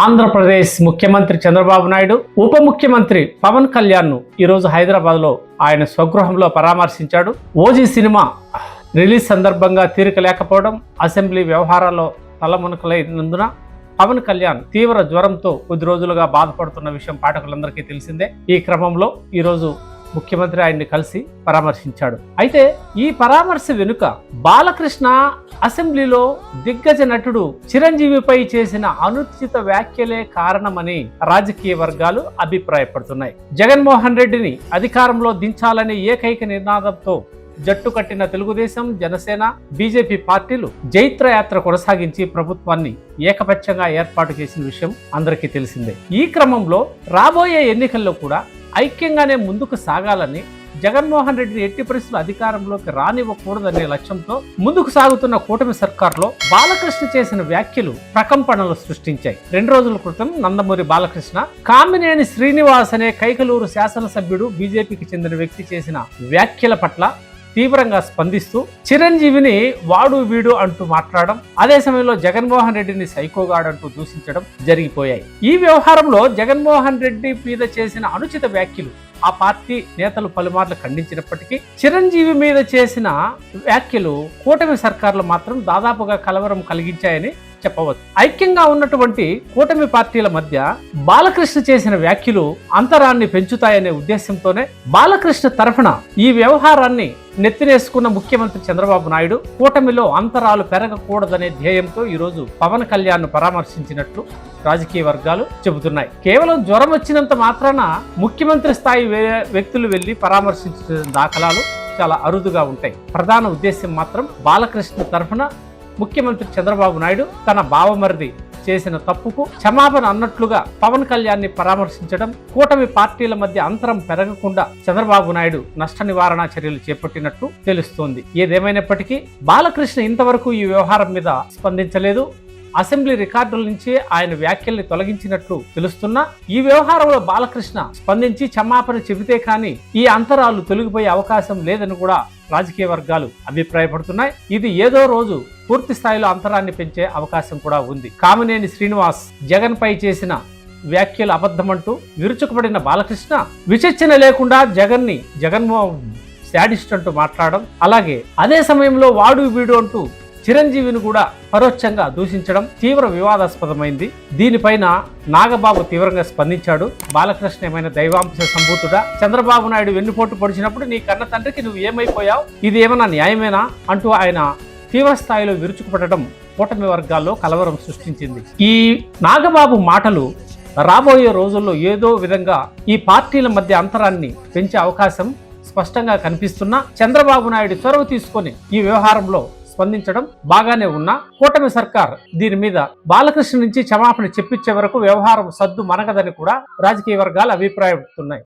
ఆంధ్రప్రదేశ్ ముఖ్యమంత్రి చంద్రబాబు నాయుడు ఉప ముఖ్యమంత్రి పవన్ కళ్యాణ్ ను ఈరోజు హైదరాబాద్లో ఆయన స్వగృహంలో పరామర్శించాడు. ఓజీ సినిమా రిలీజ్ సందర్భంగా తీరిక లేకపోవడం, అసెంబ్లీ వ్యవహారాల్లో తలమునకలైనందున పవన్ కళ్యాణ్ తీవ్ర జ్వరంతో కొద్ది రోజులుగా బాధపడుతున్న విషయం పాఠకులందరికీ తెలిసిందే. ఈ క్రమంలో ఈరోజు ముఖ్యమంత్రి ఆయన్ని కలిసి పరామర్శించాడు. అయితే ఈ పరామర్శ వెనుక బాలకృష్ణ అసెంబ్లీలో దిగ్గజ నటుడు చిరంజీవిపై చేసిన అనుచిత వ్యాఖ్యలే కారణమని రాజకీయ వర్గాలు అభిప్రాయపడుతున్నాయి. జగన్మోహన్ రెడ్డిని అధికారంలో దించాలనే ఏకైక నినాదంతో జట్టు కట్టిన తెలుగుదేశం, జనసేన, బీజేపీ పార్టీలు జైత్రయాత్ర కొనసాగించి ప్రభుత్వాన్ని ఏకపక్షంగా ఏర్పాటు చేసిన విషయం అందరికీ తెలిసిందే. ఈ క్రమంలో రాబోయే ఎన్నికల్లో కూడా ఐక్యంగానే ముందుకు సాగాలని, జగన్మోహన్ రెడ్డిని ఎట్టి పరిస్థితులు అధికారంలోకి రానివ్వకూడదనే లక్ష్యంతో ముందుకు సాగుతున్న కూటమి సర్కార్లో బాలకృష్ణ చేసిన వ్యాఖ్యలు ప్రకంపనలు సృష్టించాయి. 2 రోజుల క్రితం నందమూరి బాలకృష్ణ కామినేని శ్రీనివాస్ అనే కైకలూరు శాసనసభ్యుడు, బీజేపీకి చెందిన వ్యక్తి చేసిన వ్యాఖ్యల పట్ల తీవ్రంగా స్పందిస్తూ చిరంజీవిని వాడు వీడు అంటూ మాట్లాడడం, అదే సమయంలో జగన్మోహన్ రెడ్డిని సైకోగాడంటూ దూషించడం జరిగిపోయాయి. ఈ వ్యవహారంలో జగన్మోహన్ రెడ్డి మీద చేసిన అనుచిత వ్యాఖ్యలు ఆ పార్టీ నేతలు పలుమార్లు ఖండించినప్పటికీ చిరంజీవి మీద చేసిన వ్యాఖ్యలు కూటమి సర్కార్లు మాత్రం దాదాపుగా కలవరం కలిగించాయని చెప్పవచ్చు. ఐక్యంగా ఉన్నటువంటి కూటమి పార్టీల మధ్య బాలకృష్ణ చేసిన వ్యాఖ్యలు అంతరాన్ని పెంచుతాయనే ఉద్దేశంతోనే బాలకృష్ణ తరఫున ఈ వ్యవహారాన్ని నెత్తినేసుకున్న ముఖ్యమంత్రి చంద్రబాబు నాయుడు కూటమిలో అంతరాలు పెరగకూడదనే ధ్యేయంతో ఈరోజు పవన్ కళ్యాణ్ ను పరామర్శించినట్లు రాజకీయ వర్గాలు చెబుతున్నాయి. కేవలం జ్వరం వచ్చినంత మాత్రాన ముఖ్యమంత్రి స్థాయి వ్యక్తులు వెళ్లి పరామర్శించిన దాఖలాలు చాలా అరుదుగా ఉంటాయి. ప్రధాన ఉద్దేశం మాత్రం బాలకృష్ణ తరఫున ముఖ్యమంత్రి చంద్రబాబు నాయుడు తన బావమరిది చేసిన తప్పుకు క్షమాపణ అన్నట్లుగా పవన్ కళ్యాణ్ ని పరామర్శించడం, కూటమి పార్టీల మధ్య అంతరం పెరగకుండా చంద్రబాబు నాయుడు నష్ట నివారణ చర్యలు చేపట్టినట్టు తెలుస్తోంది. ఏదేమైనప్పటికీ బాలకృష్ణ ఇంతవరకు ఈ వ్యవహారం మీద స్పందించలేదు. అసెంబ్లీ రికార్డుల నుంచి ఆయన వ్యాఖ్యల్ని తొలగించినట్లు తెలుస్తున్నా ఈ వ్యవహారంలో బాలకృష్ణ స్పందించి క్షమాపణ చెబితే కానీ ఈ అంతరాలు తొలగిపోయే అవకాశం లేదని కూడా రాజకీయ వర్గాలు అభిప్రాయపడుతున్నాయి. ఇది ఏదో రోజు పూర్తి స్థాయిలో అంతరాన్ని పెంచే అవకాశం కూడా ఉంది. కామినేని శ్రీనివాస్ జగన్ పై చేసిన వ్యాఖ్యలు అబద్ధమంటూ విరుచుకుపడిన బాలకృష్ణ విచక్షణ లేకుండా జగన్మోహన్ శాడిస్ట్ అంటూ మాట్లాడడం, అలాగే అదే సమయంలో వాడు వీడు అంటూ చిరంజీవిని కూడా పరోక్షంగా దూషించడం తీవ్ర వివాదాస్పదమైంది. దీనిపైన నాగబాబు తీవ్రంగా స్పందించాడు. బాలకృష్ణ ఏమైనా దైవాంశ సంభూతుడా? చంద్రబాబు నాయుడు వెన్నుపోటు పొడిచినప్పుడు నీ కన్న తండ్రికి నువ్వు ఏమైపోయావు? ఇది ఏమన్నా న్యాయమేనా అంటూ ఆయన తీవ్ర స్థాయిలో విరుచుకుపడడం కూటమి వర్గాల్లో కలవరం సృష్టించింది. ఈ నాగబాబు మాటలు రాబోయే రోజుల్లో ఏదో విధంగా ఈ పార్టీల మధ్య అంతరాన్ని పెంచే అవకాశం స్పష్టంగా కనిపిస్తున్నా చంద్రబాబు నాయుడు చొరవ తీసుకొని ఈ వ్యవహారంలో స్పందించడం బాగానే ఉన్నా కూటమి సర్కార్ దీని మీద బాలకృష్ణ నుంచి క్షమాపణ చెప్పించే వరకు వ్యవహారం సద్దు మనగదని కూడా రాజకీయ వర్గాలు అభిప్రాయపడుతున్నాయి.